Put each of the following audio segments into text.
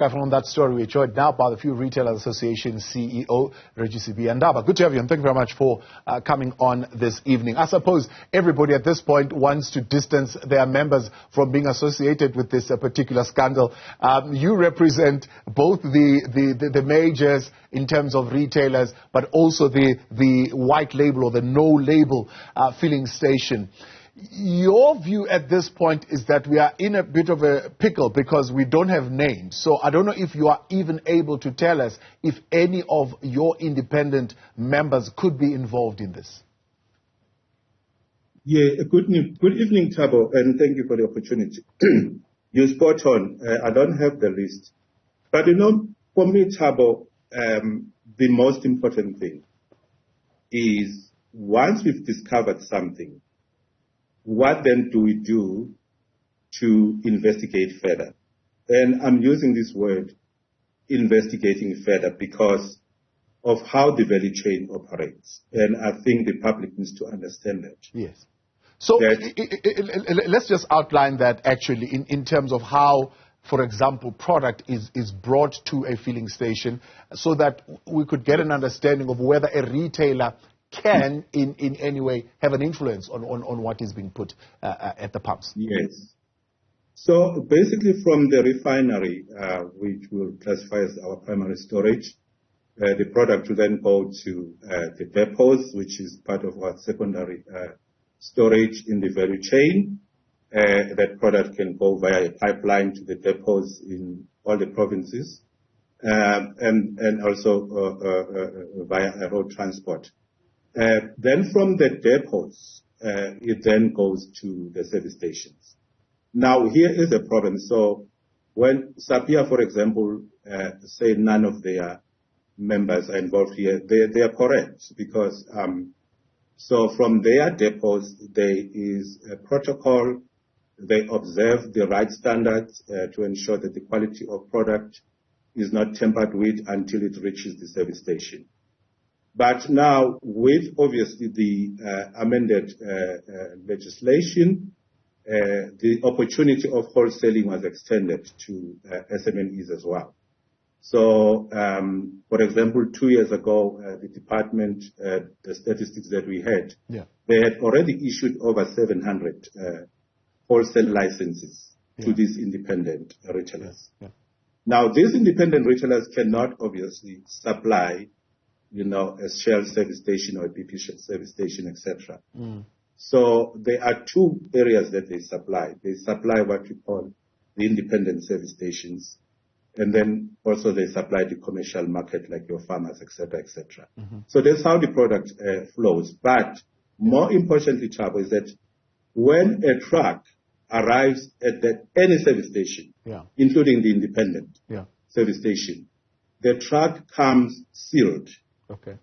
From that story, we're joined now by the Fuel Retailers Association CEO, Reggie Sibiya. And good to have you, and thank you very much for coming on this evening. I suppose everybody at this point wants to distance their members from being associated with this particular scandal. You represent both the majors in terms of retailers, but also the white label or the no-label filling station. Your view at this point is that we are in a bit of a pickle because we don't have names. So I don't know if you are even able to tell us if any of your independent members could be involved in this. Yeah, good evening, Thabo, and thank you for the opportunity. You're spot on. I don't have the list. But, for me, Thabo, the most important thing is once we've discovered something, what then do we do to investigate further? And I'm using this word, investigating further, because of how the value chain operates. And I think the public needs to understand that. Yes. So let's just outline that actually in terms of how, for example, product is brought to a filling station so that we could get an understanding of whether a retailer can in any way have an influence on what is being put at the pumps. Yes. So basically from the refinery, which we'll classify as our primary storage, the product will then go to the depots, which is part of our secondary storage in the value chain. That product can go via a pipeline to the depots in all the provinces, and also via a road transport. Then from the depots, it then goes to the service stations. Now, here is a problem. So when Sibiya, for example, say none of their members are involved here, they are correct because so from their depots, there is a protocol. They observe the right standards to ensure that the quality of product is not tampered with until it reaches the service station. But now, with obviously the amended legislation, the opportunity of wholesaling was extended to SMEs as well. So, for example, 2 years ago, the department, the statistics that we had, they had already issued over 700 wholesale licenses to these independent retailers. Now, these independent retailers cannot obviously supply a Shell service station or a BP service station, etc. So there are two areas that they supply. They supply what we call the independent service stations, and then also they supply the commercial market like your farmers, etc., etc. So that's how the product flows. But more importantly, Thabo, is that when a truck arrives at any service station, including the independent service station, the truck comes sealed.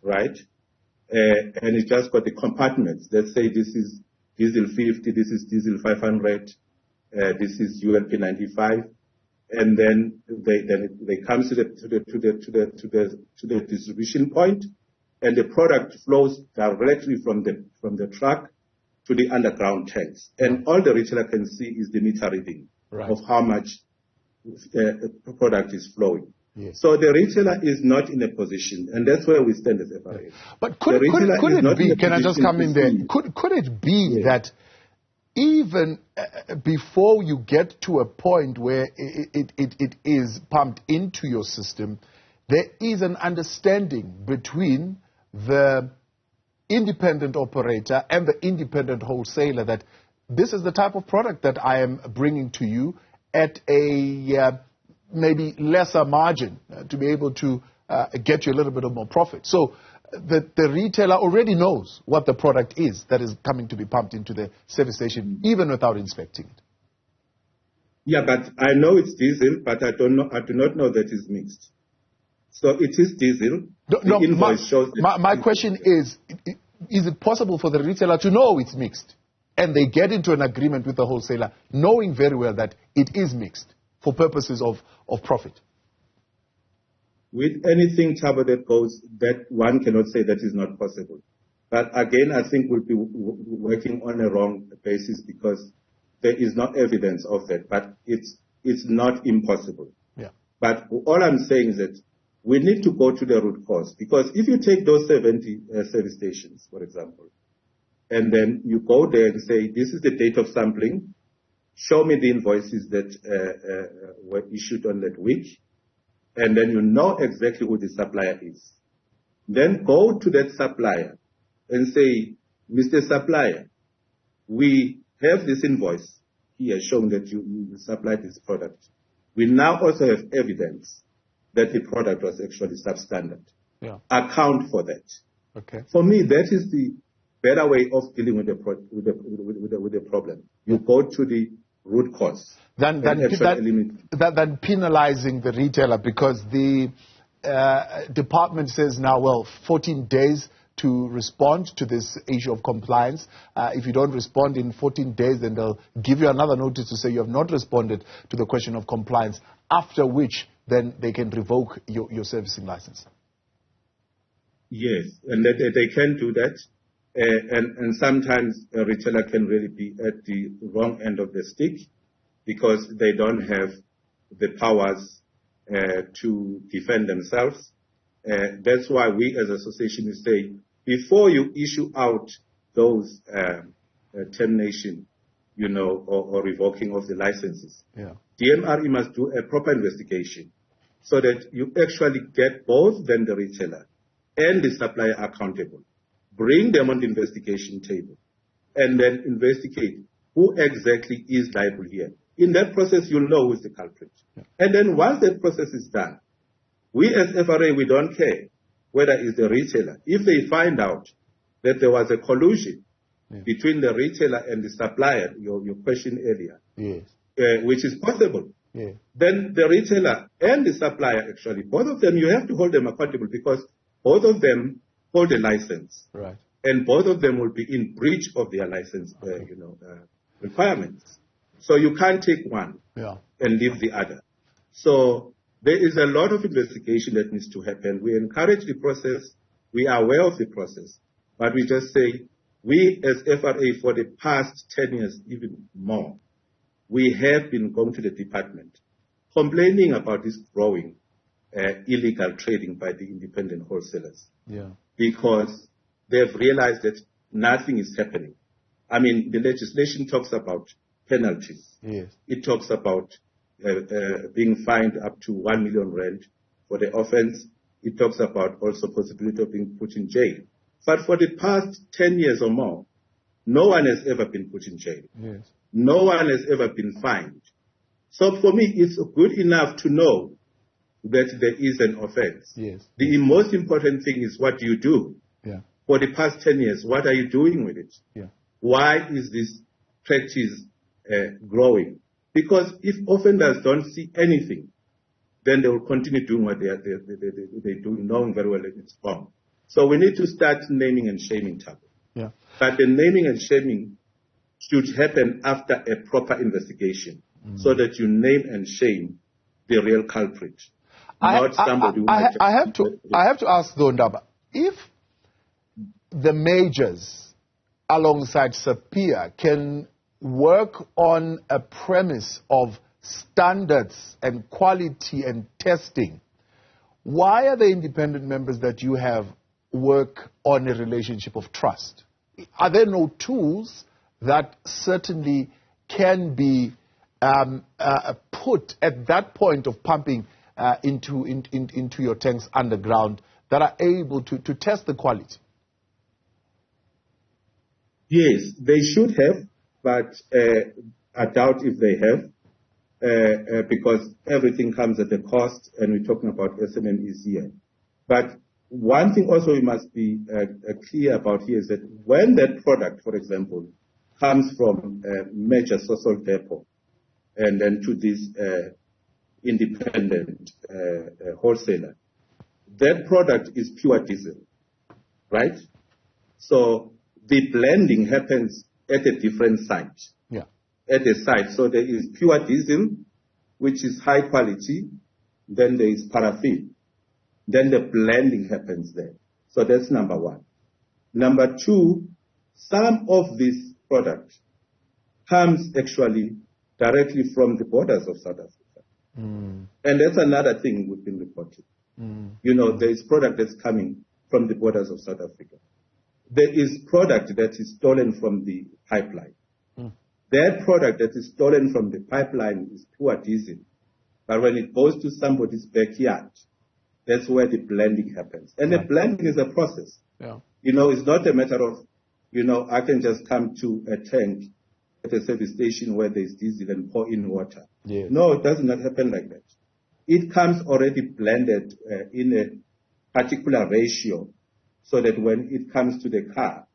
Right? And it's just got the compartments. Let's say this is diesel 50, this is diesel 500, this is ULP 95, and then they come to the distribution point, and the product flows directly from the truck to the underground tanks. And all the retailer can see is the meter reading of how much product is flowing. So the retailer is not in a position, and that's where we stand as FRA. But could it be, can I just come in there, could it be that even before you get to a point where it is pumped into your system, there is an understanding between the independent operator and the independent wholesaler that this is the type of product that I am bringing to you at a maybe lesser margin to be able to get you a little bit of more profit. So the retailer already knows what the product is that is coming to be pumped into the service station, even without inspecting it. Yeah, but I know it's diesel, but I do not know that it's mixed. So it is diesel. No, my question is it possible for the retailer to know it's mixed and they get into an agreement with the wholesaler knowing very well that it is mixed for purposes of profit? With anything, Thabo, that goes, that one cannot say that is not possible. But again, I think we'll be working on a wrong basis because there is no evidence of that. But it's not impossible. But all I'm saying is that we need to go to the root cause, because if you take those 70 service stations, for example, and then you go there and say, this is the date of sampling, show me the invoices that were issued on that week, and then you know exactly who the supplier is. Then go to that supplier and say, Mr. Supplier, we have this invoice here showing that you supplied this product. We now also have evidence that the product was actually substandard. Yeah. Account for that. Okay. For me, that is the better way of dealing with the problem. You go to the root cause. Than penalizing the retailer, because the department says now, well, 14 days to respond to this issue of compliance. If you don't respond in 14 days, then they'll give you another notice to say you have not responded to the question of compliance, after which then they can revoke your servicing license. Yes, and they can do that. And sometimes a retailer can really be at the wrong end of the stick, because they don't have the powers to defend themselves. That's why we as association say, before you issue out those termination, or revoking of the licenses, DMRE must do a proper investigation so that you actually get both then the retailer and the supplier accountable. Bring them on the investigation table and then investigate who exactly is liable here. In that process, you'll know who is the culprit. And then once that process is done, we as FRA, we don't care whether it's the retailer. If they find out that there was a collusion between the retailer and the supplier, your question earlier, which is possible, then the retailer and the supplier, actually, both of them, you have to hold them accountable, because both of them hold a license. Right. And both of them will be in breach of their license requirements. So you can't take one and leave the other. So there is a lot of investigation that needs to happen. We encourage the process. We are aware of the process. But we just say, we as FRA for the past 10 years, even more, we have been going to the department complaining about this growing illegal trading by the independent wholesalers. Because they've realized that nothing is happening. I mean, the legislation talks about penalties. It talks about being fined up to 1 million rand for the offense. It talks about also possibility of being put in jail. But for the past 10 years or more, no one has ever been put in jail. No one has ever been fined. So for me, it's good enough to know that there is an offense. The most important thing is, what do you do? For the past 10 years, what are you doing with it? Why is this practice growing? Because if offenders don't see anything, then they will continue doing what they do, knowing very well that it's wrong. So we need to start naming and shaming Thabo. But the naming and shaming should happen after a proper investigation, so that you name and shame the real culprit. I have to ask though, Ndaba, if the majors alongside Sibiya can work on a premise of standards and quality and testing, why are the independent members that you have work on a relationship of trust? Are there no tools that certainly can be put at that point of pumping into your tanks underground that are able to test the quality? Yes, they should have, but I doubt if they have, because everything comes at a cost, and we're talking about SMMEs here. But one thing also we must be clear about here is that when that product, for example, comes from a major social depot and then to this independent wholesaler, that product is pure diesel, right? So the blending happens at a different site. At a site. So there is pure diesel, which is high quality. Then there is paraffin. Then the blending happens there. So that's number one. Number two, some of this product comes actually directly from the borders of South Africa. And that's another thing we've been reporting. You know, there is product that's coming from the borders of South Africa. There is product that is stolen from the pipeline. That product that is stolen from the pipeline is pure diesel. But when it goes to somebody's backyard, that's where the blending happens. And the blending is a process. You know, it's not a matter of, you know, I can just come to a tank at a service station where there's diesel and pour in water. No, it does not happen like that. It comes already blended in a particular ratio so that when it comes to the car,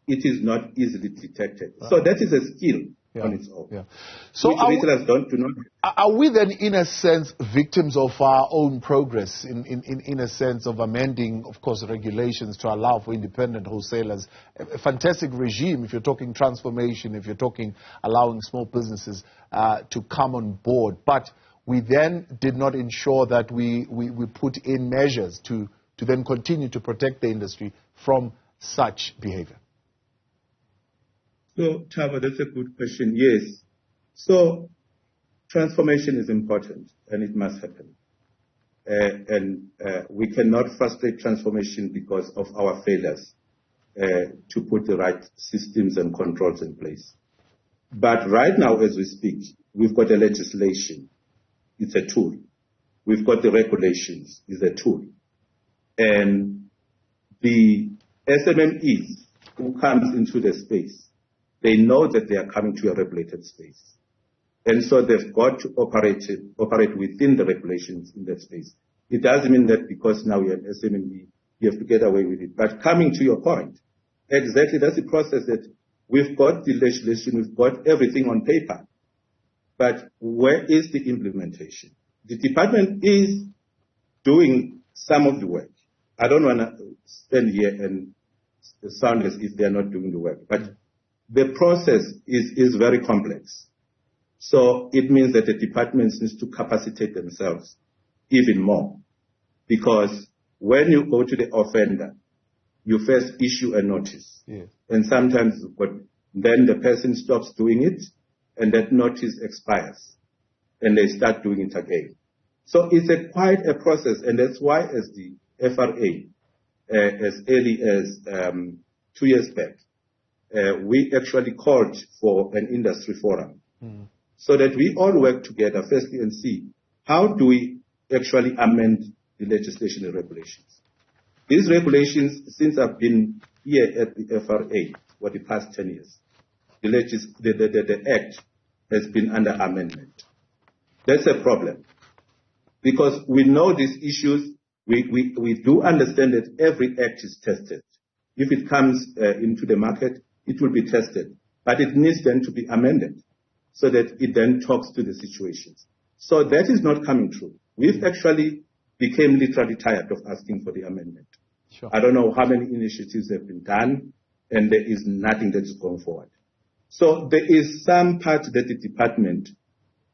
it is not easily detected. So that is a skill on its own. So which retailers do not. Are we then, in a sense, victims of our own progress, in a sense of amending, of course, regulations to allow for independent wholesalers? A fantastic regime, if you're talking transformation, if you're talking allowing small businesses to come on board. But we then did not ensure that we put in measures to then continue to protect the industry from such behavior. So, Chava, that's a good question. Yes. So, transformation is important, and it must happen. And we cannot frustrate transformation because of our failures to put the right systems and controls in place. But right now, as we speak, we've got the legislation. It's a tool. We've got the regulations. It's a tool. And the SMMEs who comes into the space, they know that they are coming to a regulated space. And so they've got to operate within the regulations in that space. It doesn't mean that because now you're an SMME, you have to get away with it. But coming to your point, exactly, that's the process that we've got the legislation, we've got everything on paper. But where is the implementation? The department is doing some of the work. I don't want to stand here and sound as if they're not doing the work. But the process is very complex. So it means that the departments need to capacitate themselves even more. Because when you go to the offender, you first issue a notice. And sometimes then the person stops doing it, and that notice expires, and they start doing it again. So it's quite a process, and that's why as the FRA, as early as 2 years back, we actually called for an industry forum so that we all work together firstly and see how do we actually amend the legislation and regulations. These regulations, since I've been here at the FRA for the past 10 years, the Act has been under amendment. That's a problem. Because we know these issues, we do understand that every Act is tested. If it comes into the market, it will be tested. But it needs then to be amended so that it then talks to the situations. So that is not coming true. We've actually became literally tired of asking for the amendment. I don't know how many initiatives have been done, and there is nothing that is going forward. So there is some part that the department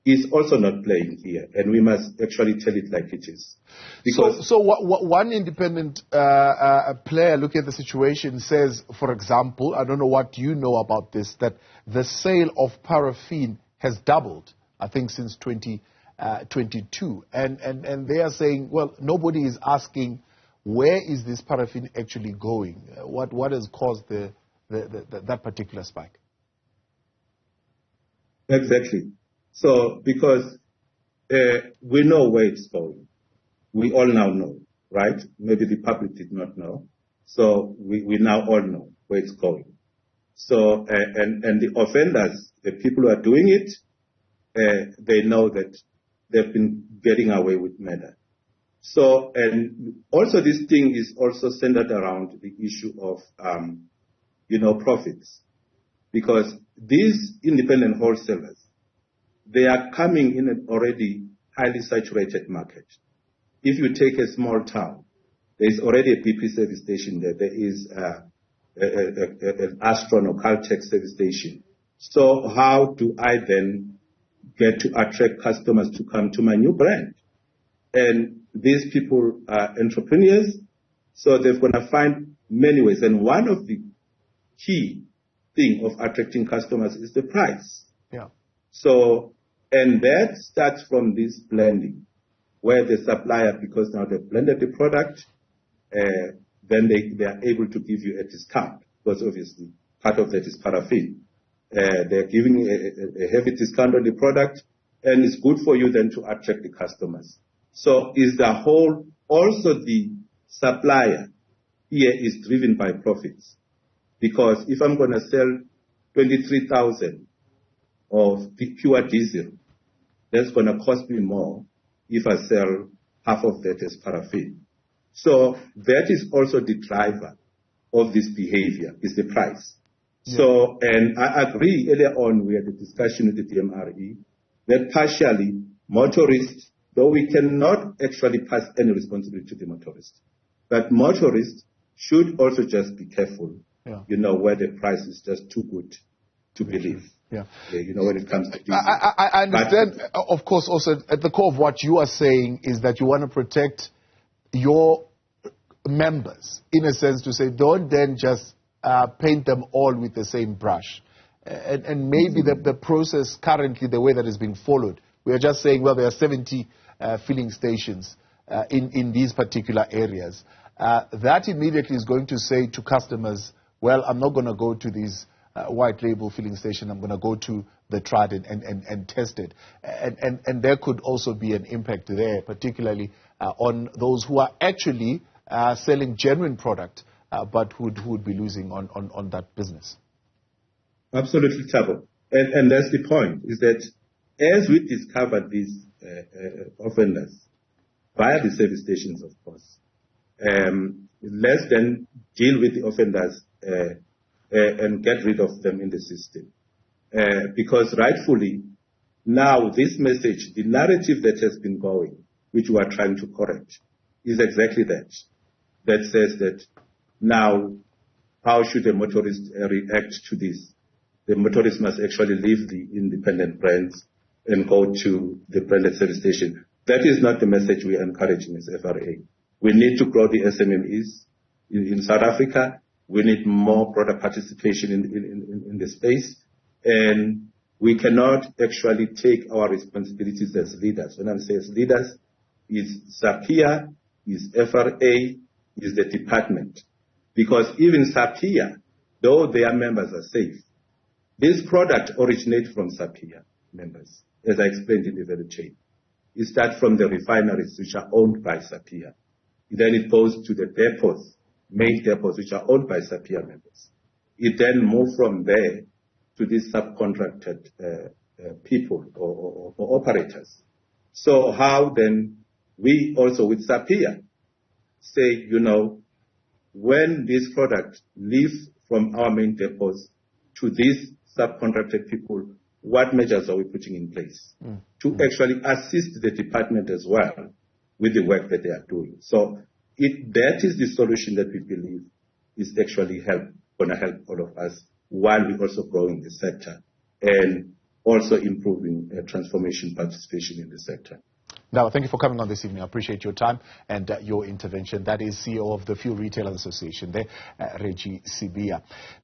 is also not playing here, and we must actually tell it like it is. Because so one independent player looking at the situation says, for example, I don't know what you know about this, that the sale of paraffin has doubled, I think, since 2022. And they are saying, well, nobody is asking, where is this paraffin actually going? What has caused that particular spike? Exactly. So, because we know where it's going. We all now know, right? Maybe the public did not know. So, we now all know where it's going. So, and the offenders, the people who are doing it, they know that they've been getting away with murder. So, and also this thing is also centered around the issue of, profits. Because these independent wholesalers, they are coming in an already highly saturated market. If you take a small town, there is already a BP service station there. There is an Astron or Caltex service station. So how do I then get to attract customers to come to my new brand? And these people are entrepreneurs, so they're going to find many ways. And one of the key thing of attracting customers is the price. Yeah. So, And that starts from this blending, where the supplier, because now they've blended the product, then they are able to give you a discount, because obviously part of that is paraffin. They're giving a heavy discount on the product, and it's good for you then to attract the customers. So is the whole, also the supplier here is driven by profits. Because if I'm going to sell 23,000 of pure diesel, that's going to cost me more if I sell half of that as paraffin. So that is also the driver of this behavior, is the price. Yeah. So, and I agree earlier on, we had a discussion with the DMRE, that partially motorists, though we cannot actually pass any responsibility to the motorist, but motorists should also just be careful, where the price is just too good to believe. Yeah. When it comes to diesel. I understand, of course, also at the core of what you are saying is that you want to protect your members, in a sense, to say, don't then just paint them all with the same brush. And maybe the process currently, the way that is being followed, we are just saying, well, there are 70 filling stations in these particular areas. That immediately is going to say to customers, well, I'm not going to go to these white label filling station, I'm going to go to the trad and test it. And there could also be an impact there, particularly on those who are actually selling genuine product, but who would be losing on that business. Absolutely, Thabo. And that's the point, is that as we discover these offenders via the service stations, of course, let's then deal with the offenders and get rid of them in the system. Because rightfully, now this message, the narrative that has been going, which we are trying to correct, is exactly that. That says that now, how should a motorist react to this? The motorist must actually leave the independent brands and go to the branded service station. That is not the message we are encouraging as FRA. We need to grow the SMMEs in South Africa. We need more broader participation in the space. And we cannot actually take our responsibilities as leaders. When I say as leaders, is Sibiya, is FRA, is the department. Because even Sibiya, though their members are safe, this product originates from Sibiya members, as I explained in the value chain. It starts from the refineries, which are owned by Sibiya. Then it goes to the depots, main depots, which are owned by Sibiya members. It then moves from there to these subcontracted people or operators. So how then we also with Sibiya say, when this product leaves from our main depots to these subcontracted people, what measures are we putting in place to actually assist the department as well with the work that they are doing? So that is the solution that we believe is actually going to help all of us while we're also growing the sector and also improving transformation participation in the sector. Now, thank you for coming on this evening. I appreciate your time and your intervention. That is CEO of the Fuel Retailers Association there, Reggie Sibiya.